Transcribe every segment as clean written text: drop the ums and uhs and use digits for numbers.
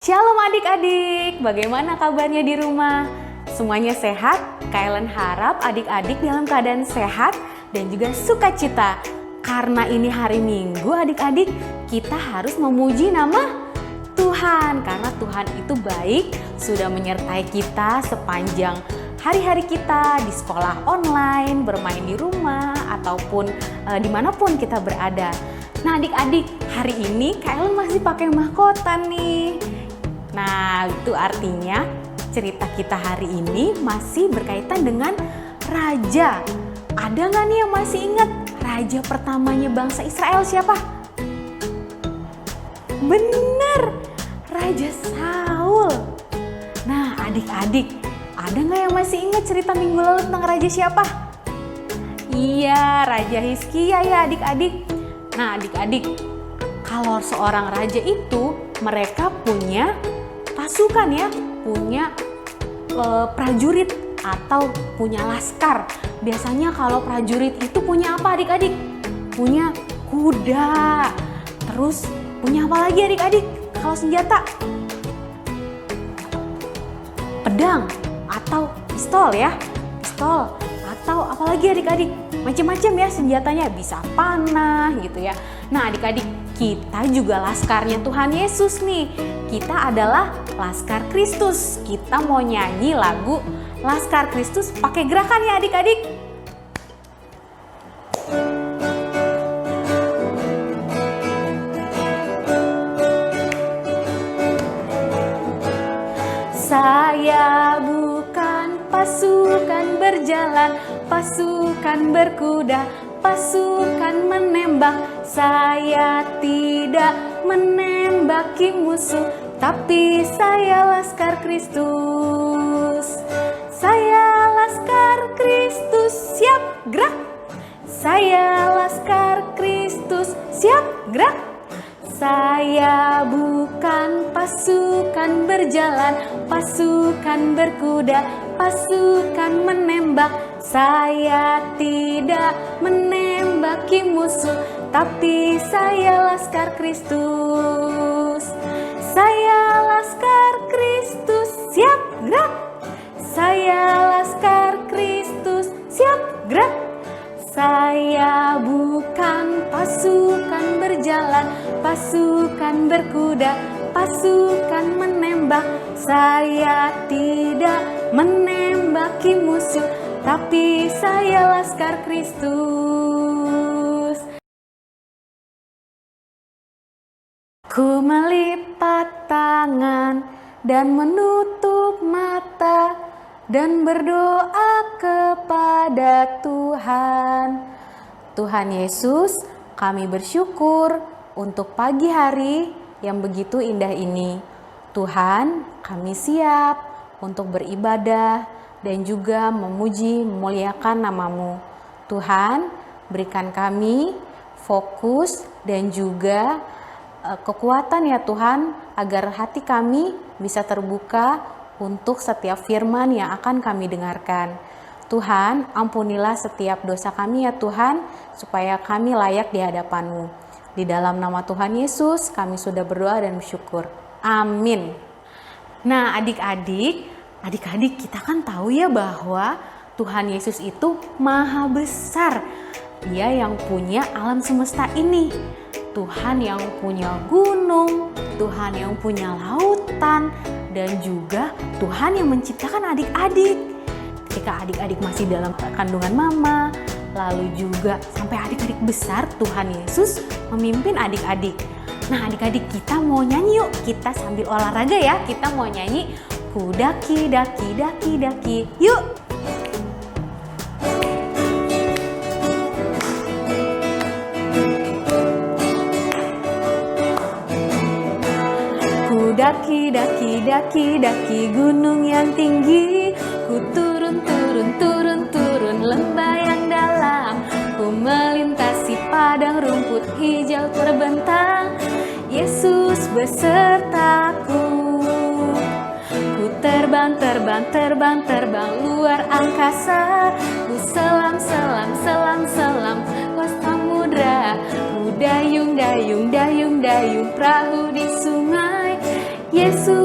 Shalom adik-adik, bagaimana kabarnya di rumah? Semuanya sehat? Kailan harap adik-adik dalam keadaan sehat dan juga sukacita. Karena ini hari Minggu adik-adik, kita harus memuji nama Tuhan. Karena Tuhan itu baik, sudah menyertai kita sepanjang hari-hari kita di sekolah online, bermain di rumah, ataupun dimanapun kita berada. Nah adik-adik, hari ini Kailan masih pakai mahkota nih. Nah, itu artinya cerita kita hari ini masih berkaitan dengan raja. Ada nggak nih yang masih ingat raja pertamanya bangsa Israel siapa? Bener, Raja Saul. Nah, adik-adik, ada nggak yang masih ingat cerita minggu lalu tentang raja siapa? Iya, Raja Hizkia ya adik-adik. Nah, adik-adik, kalau seorang raja itu mereka punya pasukan ya, punya prajurit atau punya laskar. Biasanya kalau prajurit itu punya apa adik-adik? Punya kuda. Terus punya apa lagi adik-adik? Kalau senjata? Pedang atau pistol ya. Pistol atau apa lagi adik-adik? Macam-macam ya senjatanya, bisa panah gitu ya. Nah adik-adik, kita juga laskarnya Tuhan Yesus nih. Kita adalah Laskar Kristus. Kita mau nyanyi lagu Laskar Kristus pakai gerakan ya adik-adik. Saya bukan pasukan berjalan, pasukan berkuda, pasukan menembak. Saya tidak menembaki musuh, tapi saya Laskar Kristus. Saya Laskar Kristus, siap gerak. Saya Laskar Kristus, siap gerak. Saya bukan pasukan berjalan, pasukan berkuda, pasukan menembak. Saya tidak menembaki musuh, tapi saya Laskar Kristus. Saya Laskar Kristus, siap gerak. Saya Laskar Kristus, siap gerak. Saya bukan pasukan berjalan, pasukan berkuda, pasukan menembak. Saya tidak menembaki musuh, tapi saya Laskar Kristus. Ku melipat tangan dan menutup mata dan berdoa kepada Tuhan. Tuhan Yesus, kami bersyukur untuk pagi hari yang begitu indah ini. Tuhan, kami siap untuk beribadah dan juga memuji, memuliakan nama-Mu. Tuhan, berikan kami fokus dan juga kekuatan ya Tuhan, agar hati kami bisa terbuka untuk setiap firman yang akan kami dengarkan. Tuhan, ampunilah setiap dosa kami ya Tuhan, supaya kami layak di hadapan-Mu. Di dalam nama Tuhan Yesus, kami sudah berdoa dan bersyukur. Amin. Nah adik-adik kita kan tahu ya bahwa Tuhan Yesus itu maha besar. Dia yang punya alam semesta ini. Tuhan yang punya gunung, Tuhan yang punya lautan, dan juga Tuhan yang menciptakan adik-adik. Ketika adik-adik masih dalam kandungan mama, lalu juga sampai adik-adik besar, Tuhan Yesus memimpin adik-adik. Nah adik-adik, kita mau nyanyi yuk, kita sambil olahraga ya, kita mau nyanyi ku daki daki daki daki, yuk. Daki, daki, daki, daki gunung yang tinggi. Ku turun, turun, turun, turun lembah yang dalam. Ku melintasi padang rumput hijau terbentang. Yesus besertaku. Ku terbang, terbang, terbang, terbang luar angkasa. Ku selam, selam, selam, selam ke samudra. Ku dayung, dayung, dayung, dayung perahu di sungai. Yesus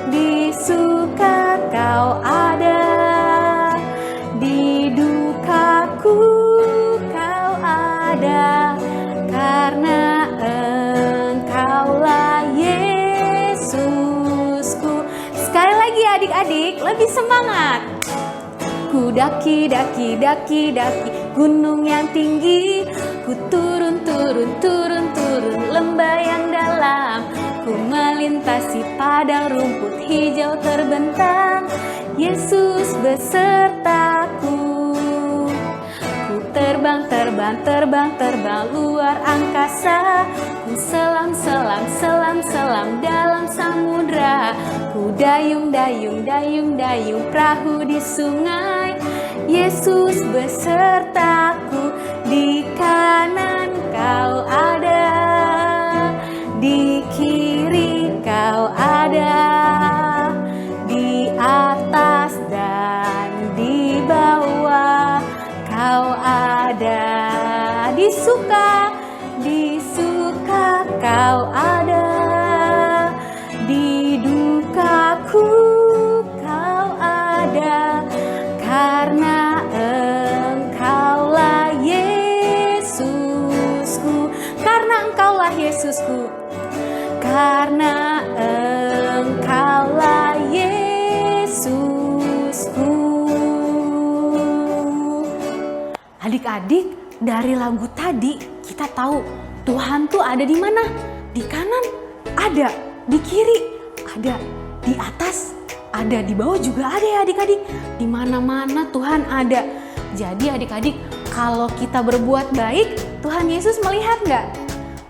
di suka kau ada, di dukaku kau ada, karena engkaulah Yesusku. Sekali lagi adik-adik, lebih semangat. Ku daki gunung yang tinggi, ku turun lembah yang dalam, ku melintasi padang rumput hijau terbentang, Yesus besertaku. Ku terbang luar angkasa, ku selam dalam samudra, ku dayung perahu di sungai, Yesus besertaku. Di kanan kau ada, di kiri kau ada, di atas dan di bawah kau ada, di suka kau ada, di dukaku kau ada, karena engkaulah Yesusku, karena engkaulah Yesusku, karena engkaulah Yesusku. Adik-adik, dari lagu tadi kita tahu Tuhan tuh ada di mana? Di kanan ada, di kiri ada, di atas ada, di bawah juga ada ya adik-adik. Di mana-mana Tuhan ada. Jadi adik-adik, kalau kita berbuat baik, Tuhan Yesus melihat nggak?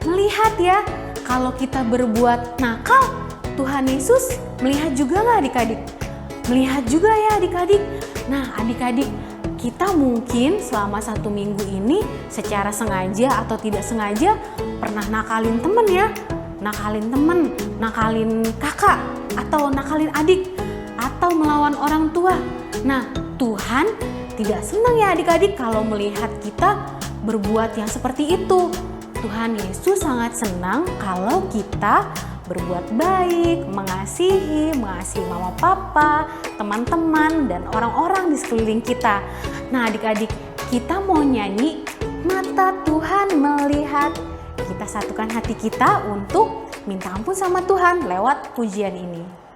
Melihat ya. Kalau kita berbuat nakal, Tuhan Yesus melihat juga nggak adik-adik? Melihat juga ya adik-adik. Nah adik-adik, kita mungkin selama 1 minggu ini secara sengaja atau tidak sengaja pernah nakalin temen ya. Nakalin temen, nakalin kakak, atau nakalin adik, atau melawan orang tua. Nah Tuhan tidak senang ya adik-adik kalau melihat kita berbuat yang seperti itu. Tuhan Yesus sangat senang kalau kita berbuat baik, mengasihi mama papa, teman-teman, dan orang-orang di sekeliling kita. Nah adik-adik, kita mau nyanyi Mata Tuhan Melihat. Kita satukan hati kita untuk minta ampun sama Tuhan lewat pujian ini.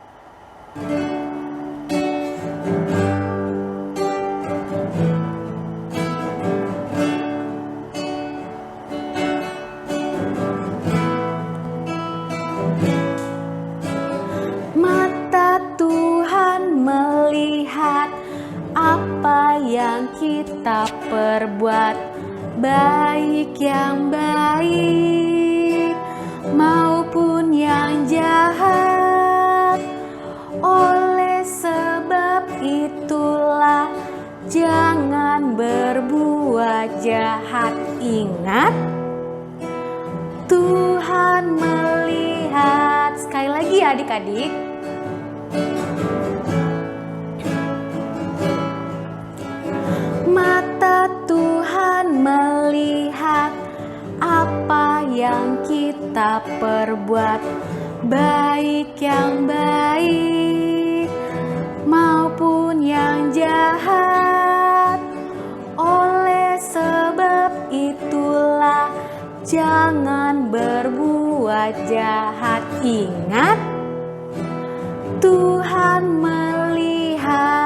Apa yang kita perbuat, baik yang baik maupun yang jahat. Oleh sebab itulah jangan berbuat jahat. Ingat, Tuhan melihat. Sekali lagi ya adik-adik. Mata Tuhan melihat apa yang kita perbuat, baik yang baik maupun yang jahat. Oleh sebab itulah jangan berbuat jahat. Ingat, Tuhan melihat.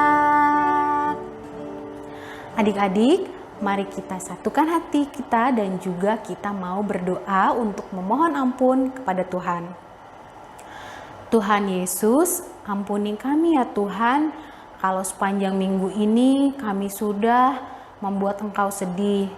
Adik-adik, mari kita satukan hati kita dan juga kita mau berdoa untuk memohon ampun kepada Tuhan. Tuhan Yesus, ampuni kami ya Tuhan, kalau sepanjang minggu ini kami sudah membuat Engkau sedih,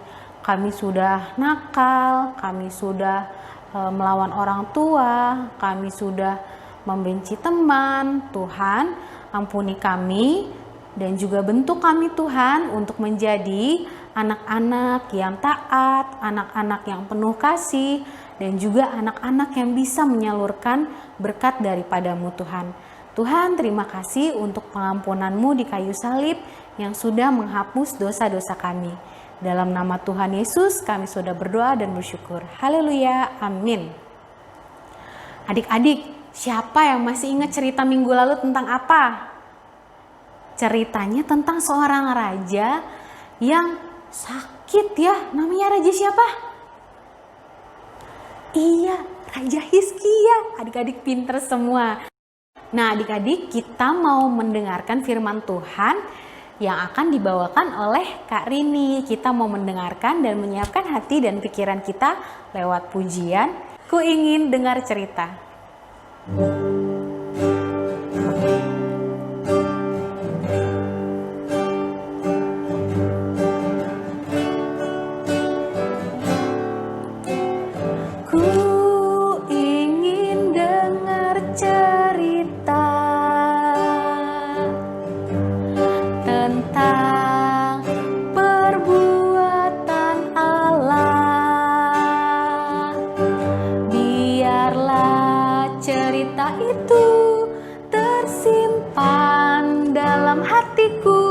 kami sudah nakal, kami sudah melawan orang tua, kami sudah membenci teman. Tuhan, ampuni kami dan juga bentuk kami Tuhan untuk menjadi anak-anak yang taat, anak-anak yang penuh kasih, dan juga anak-anak yang bisa menyalurkan berkat daripadamu Tuhan. Tuhan, terima kasih untuk pengampunan-Mu di kayu salib yang sudah menghapus dosa-dosa kami. Dalam nama Tuhan Yesus kami sudah berdoa dan bersyukur. Haleluya, amin. Adik-adik, Siapa yang masih ingat cerita minggu lalu tentang apa? Ceritanya tentang seorang raja yang sakit ya. Namanya raja siapa? Iya, Raja Hizkia. Adik-adik pinter semua. Nah, adik-adik, kita mau mendengarkan firman Tuhan yang akan dibawakan oleh Kak Rini. Kita mau mendengarkan dan menyiapkan hati dan pikiran kita lewat pujian Ku Ingin Dengar Cerita. Cerita itu tersimpan dalam hatiku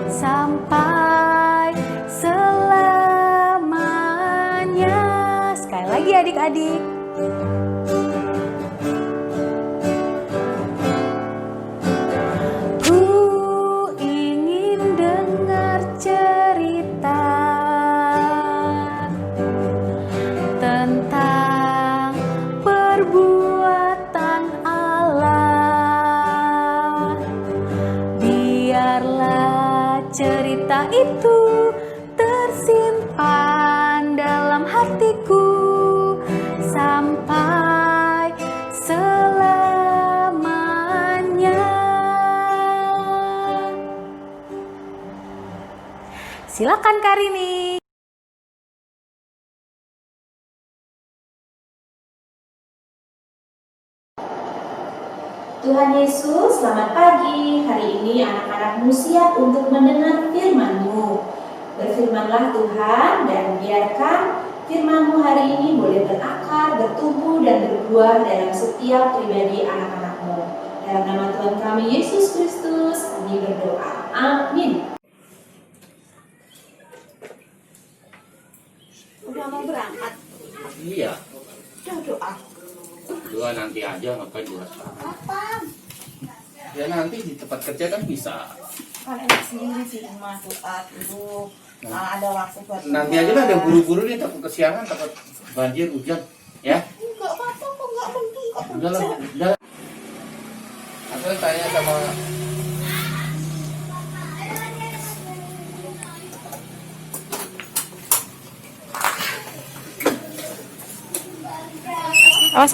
sampai selamanya. Sekali lagi adik-adik. Ku ingin dengar cerita tentang perbuatan Allah. Biarlah cerita itu tersimpan dalam hatiku sampai selamanya. Silakan Kak Rini. Tuhan Yesus, selamat pagi. Hari ini anak-anakmu siap untuk mendengar firman-Mu. Berfirmanlah Tuhan dan biarkan firman-Mu hari ini boleh berakar, bertumbuh dan berbuah dalam setiap pribadi anak-anakmu. Dalam nama Tuhan kami Yesus Kristus, kami berdoa. Amin. Udah mau berangkat? Iya. Udah doa. Doa nanti aja, ngapain doa sekarang? Kapan? Ya nanti di tempat kerja kan bisa. Kan enak sendiri sih rumah doa dulu. Ada waktu buat Nanti aja lah, ada buru-buru nih, takut kesiangan, takut banjir, hujan. Ya? Enggak apa-apa kok, enggak penting kok. Udah lah, udah. Aku tanya sama Awas.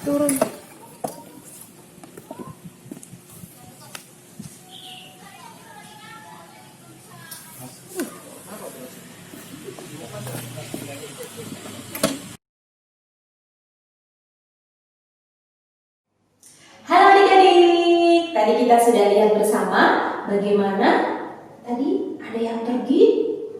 Turun. Halo adik-adik, tadi kita sudah lihat bersama bagaimana tadi ada yang pergi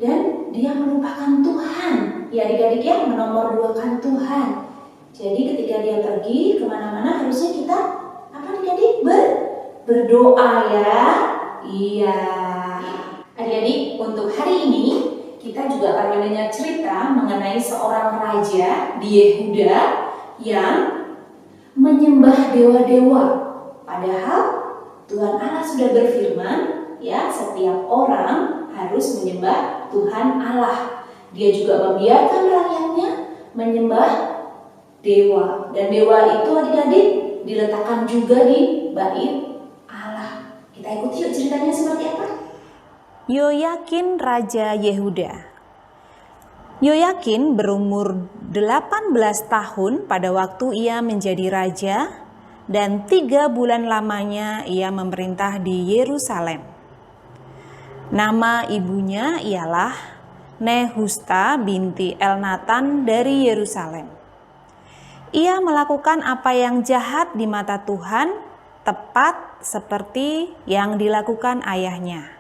dan dia melupakan Tuhan. Ya adik-adik ya, menomorduakan Tuhan. Jadi ketika dia pergi kemana-mana harusnya kita apa adik-adik? Berdoa ya. Iya. Adik-adik, untuk hari ini kita juga akan mendengar cerita mengenai seorang raja di Yehuda yang menyembah dewa-dewa. Padahal Tuhan Allah sudah berfirman, ya, setiap orang harus menyembah Tuhan Allah. Dia juga membiarkan rakyatnya menyembah dewa. Dan dewa itu adik-adik diletakkan juga di bait Allah. Kita ikuti yuk ceritanya seperti apa? Yoyakin Raja Yehuda. Yoyakin berumur 18 tahun pada waktu ia menjadi raja dan 3 bulan lamanya ia memerintah di Yerusalem. Nama ibunya ialah Nehusta binti Elnatan dari Yerusalem. Ia melakukan apa yang jahat di mata Tuhan tepat seperti yang dilakukan ayahnya.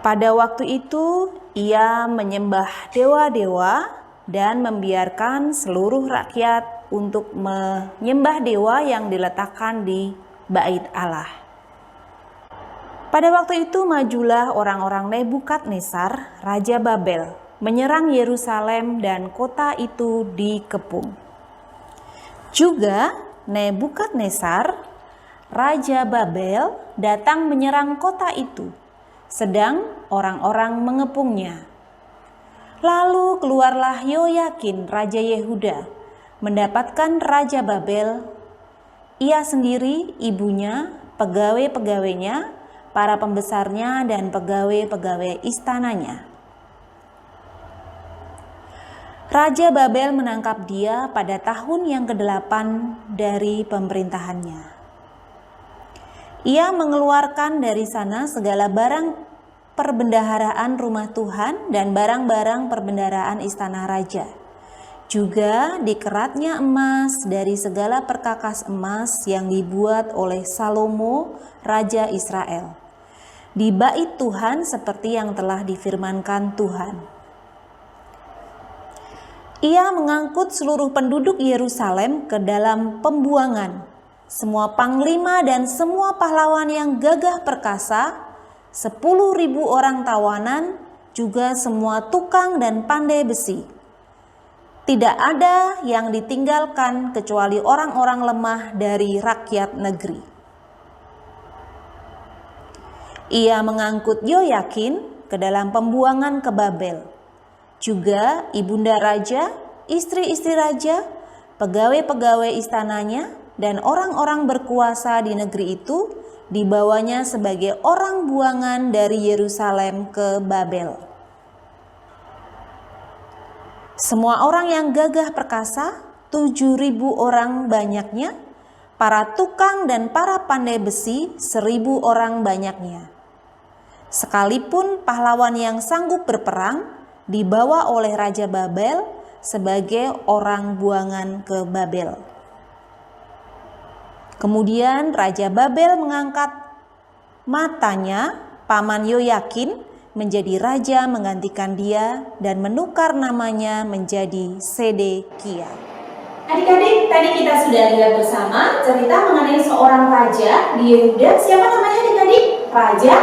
Pada waktu itu, ia menyembah dewa-dewa dan membiarkan seluruh rakyat untuk menyembah dewa yang diletakkan di Bait Allah. Pada waktu itu majulah orang-orang Nebukadnezar, Raja Babel, menyerang Yerusalem dan kota itu dikepung. Juga Nebukadnezar, Raja Babel, datang menyerang kota itu, sedang orang-orang mengepungnya. Lalu keluarlah Yoyakin, Raja Yehuda, mendapatkan Raja Babel, ia sendiri, ibunya, pegawai-pegawainya, para pembesarnya, dan pegawai-pegawai istananya. Raja Babel menangkap dia pada tahun yang ke-8 dari pemerintahannya. Ia mengeluarkan dari sana segala barang perbendaharaan rumah Tuhan dan barang-barang perbendaharaan istana raja. Juga dikeratnya emas dari segala perkakas emas yang dibuat oleh Salomo, Raja Israel, di bait Tuhan seperti yang telah difirmankan Tuhan. Ia mengangkut seluruh penduduk Yerusalem ke dalam pembuangan, semua panglima dan semua pahlawan yang gagah perkasa, 10.000 orang tawanan, juga semua tukang dan pandai besi. Tidak ada yang ditinggalkan kecuali orang-orang lemah dari rakyat negeri. Ia mengangkut Yoyakin ke dalam pembuangan ke Babel. Juga ibunda raja, istri-istri raja, pegawai-pegawai istananya, dan orang-orang berkuasa di negeri itu dibawanya sebagai orang buangan dari Yerusalem ke Babel. Semua orang yang gagah perkasa, 7.000 orang banyaknya, para tukang dan para pandai besi, 1.000 orang banyaknya. Sekalipun pahlawan yang sanggup berperang dibawa oleh Raja Babel sebagai orang buangan ke Babel. Kemudian Raja Babel mengangkat matanya, paman Yoyakin, menjadi raja menggantikan dia dan menukar namanya menjadi Sedekia. Adik-adik, tadi kita sudah lihat bersama cerita mengenai seorang raja di Yehuda. Siapa namanya adik-adik? Raja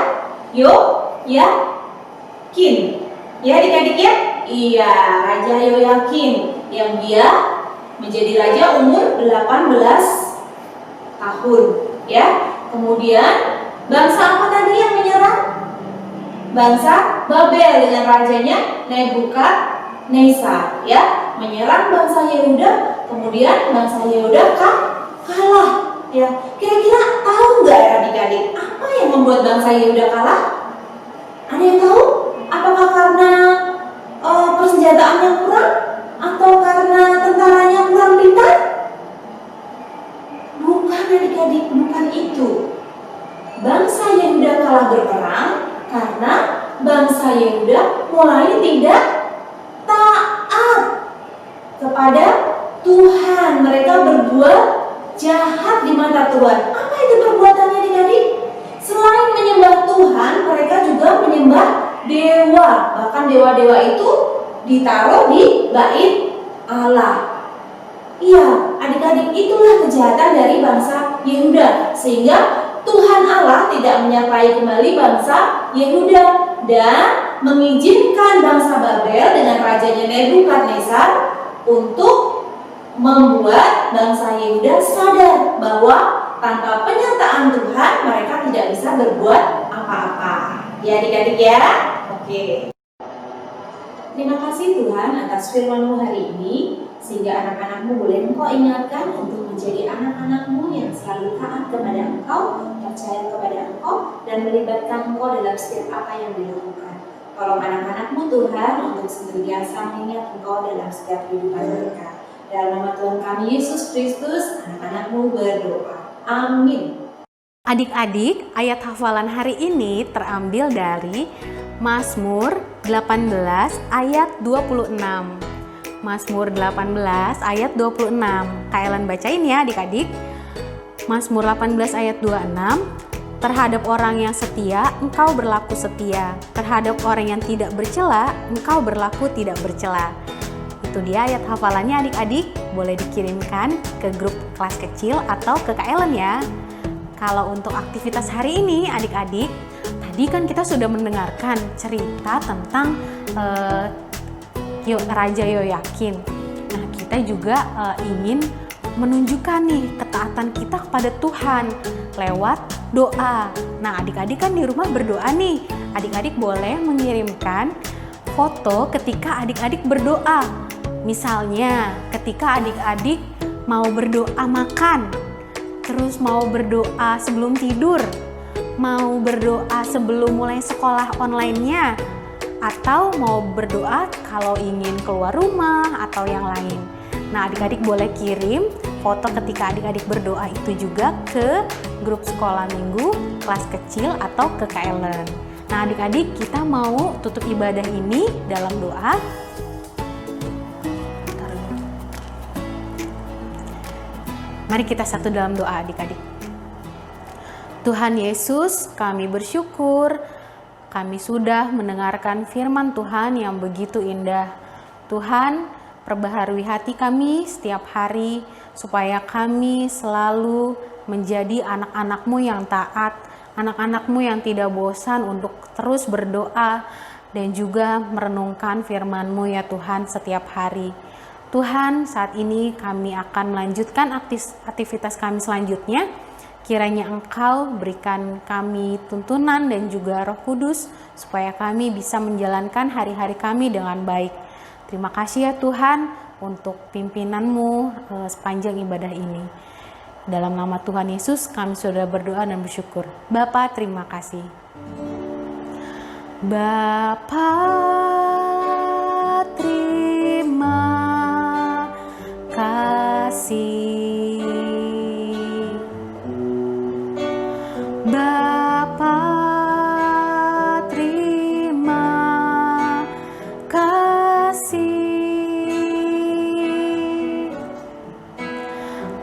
Yoyakin. Ya adik-adik ya? Iya, Raja Yoyakin yang dia menjadi raja umur 18 tahun. Ya, kemudian bangsa apa tadi yang menyerang? Bangsa Babel dengan rajanya Nebukadnezar, ya, menyerang bangsa Yehuda. Kemudian bangsa Yehuda kalah, ya. Kira-kira tahu nggak ya adik-adik apa yang membuat bangsa Yehuda kalah? Ada yang tahu? Apakah karena persenjataannya kurang atau karena tentaranya kurang pintar? Bukan adik-adik, bukan itu. Bangsa Yehuda kalah berperang karena bangsa Yehuda mulai tidak taat kepada Tuhan. Mereka berbuat jahat di mata Tuhan. Apa itu perbuatannya adik-adik? Selain menyembah Tuhan, mereka juga menyembah dewa. Bahkan dewa-dewa itu ditaruh di bait Allah. Iya, adik-adik, itulah kejahatan dari bangsa Yehuda. Sehingga Tuhan Allah tidak menyertai kembali bangsa Yehuda dan mengizinkan bangsa Babel dengan rajanya Nebukadnezar untuk membuat bangsa Yehuda sadar bahwa tanpa penyertaan Tuhan mereka tidak bisa berbuat apa-apa. Ya adik-adik ya? Oke. Terima kasih Tuhan atas firman-Mu hari ini, sehingga anak-anak-Mu boleh Engkau ingatkan untuk menjadi anak-anak-Mu yang selalu taat kepada Engkau, percaya kepada Engkau, dan melibatkan Engkau dalam setiap apa yang dilakukan. Tolong anak-anak-Mu Tuhan untuk senantiasa mengingat Engkau dalam setiap kehidupan mereka. Dalam nama Tuhan kami Yesus Kristus, anak-anak-Mu berdoa. Amin. Adik-adik, ayat hafalan hari ini terambil dari Mazmur 18 ayat 26. Mazmur 18 ayat 26. Kak Ellen bacain ya adik-adik. Mazmur 18 ayat 26, terhadap orang yang setia, engkau berlaku setia. Terhadap orang yang tidak bercela, engkau berlaku tidak bercela. Itu dia ayat hafalannya adik-adik. Boleh dikirimkan ke grup kelas kecil atau ke Kak Ellen ya. Kalau untuk aktivitas hari ini adik-adik, tadi kan kita sudah mendengarkan cerita tentang Raja Yoyakin. Nah, kita juga ingin menunjukkan nih ketaatan kita kepada Tuhan lewat doa. Nah, adik-adik kan di rumah berdoa nih. Adik-adik boleh mengirimkan foto ketika adik-adik berdoa. Misalnya, ketika adik-adik mau berdoa makan, terus mau berdoa sebelum tidur, mau berdoa sebelum mulai sekolah online-nya, atau mau berdoa kalau ingin keluar rumah atau yang lain. Nah, adik-adik boleh kirim foto ketika adik-adik berdoa itu juga ke grup sekolah minggu, kelas kecil, atau ke Kak Ellen. Nah, adik-adik kita mau tutup ibadah ini dalam doa. Mari kita satu dalam doa adik-adik. Tuhan Yesus, kami bersyukur kami sudah mendengarkan firman Tuhan yang begitu indah. Tuhan, perbaharui hati kami setiap hari supaya kami selalu menjadi anak-anak-Mu yang taat, anak-anak-Mu yang tidak bosan untuk terus berdoa dan juga merenungkan firman-Mu ya Tuhan setiap hari. Tuhan, saat ini kami akan melanjutkan aktivitas kami selanjutnya. Kiranya Engkau berikan kami tuntunan dan juga Roh Kudus supaya kami bisa menjalankan hari-hari kami dengan baik. Terima kasih ya Tuhan untuk pimpinan-Mu sepanjang ibadah ini. Dalam nama Tuhan Yesus kami sudah berdoa dan bersyukur. Bapa, terima kasih. Bapa, terima kasih. Bapa, terima kasih.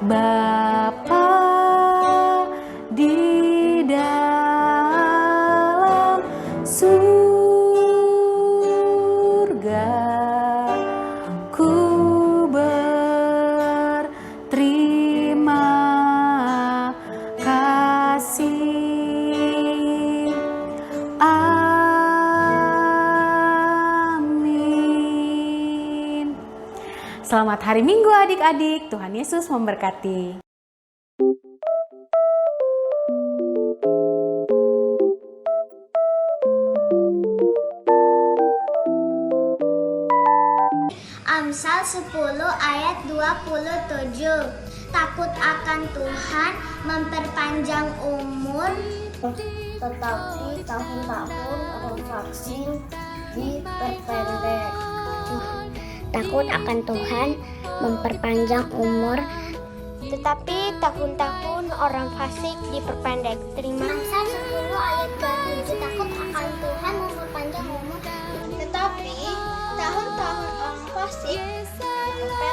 Bapa di dalam surga, ku berterima kasih. Amin. Selamat hari Minggu adik-adik. Tuhan Yesus memberkati. Amsal 10 ayat 27. Takut akan Tuhan memperpanjang umur, tetapi tahun-tahun orang fasik diperpendek. Takut akan Tuhan memperpanjang umur, tetapi tahun-tahun orang fasik diperpendek. Terima kasih. Amsal 10 ayat 27. Takut akan Tuhan memperpanjang umur, tetapi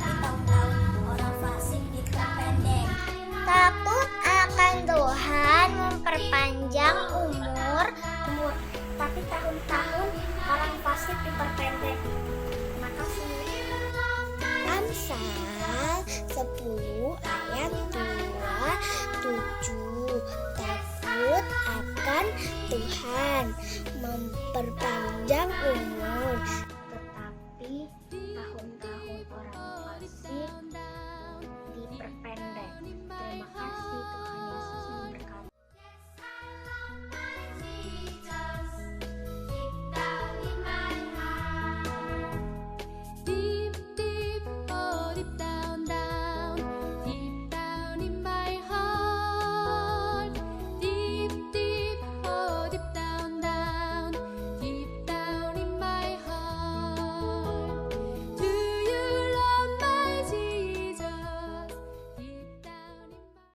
tahun-tahun orang fasik diperpendek. Takut akan Tuhan memperpanjang umur. Takut akan Tuhan memperpanjang umur, tapi tahun-tahun orang fasik diperpendek. Terima kasih. Amsal 10 ayat 27. Takut akan Tuhan memperpanjang umur, tetapi tahun-tahun orang fasik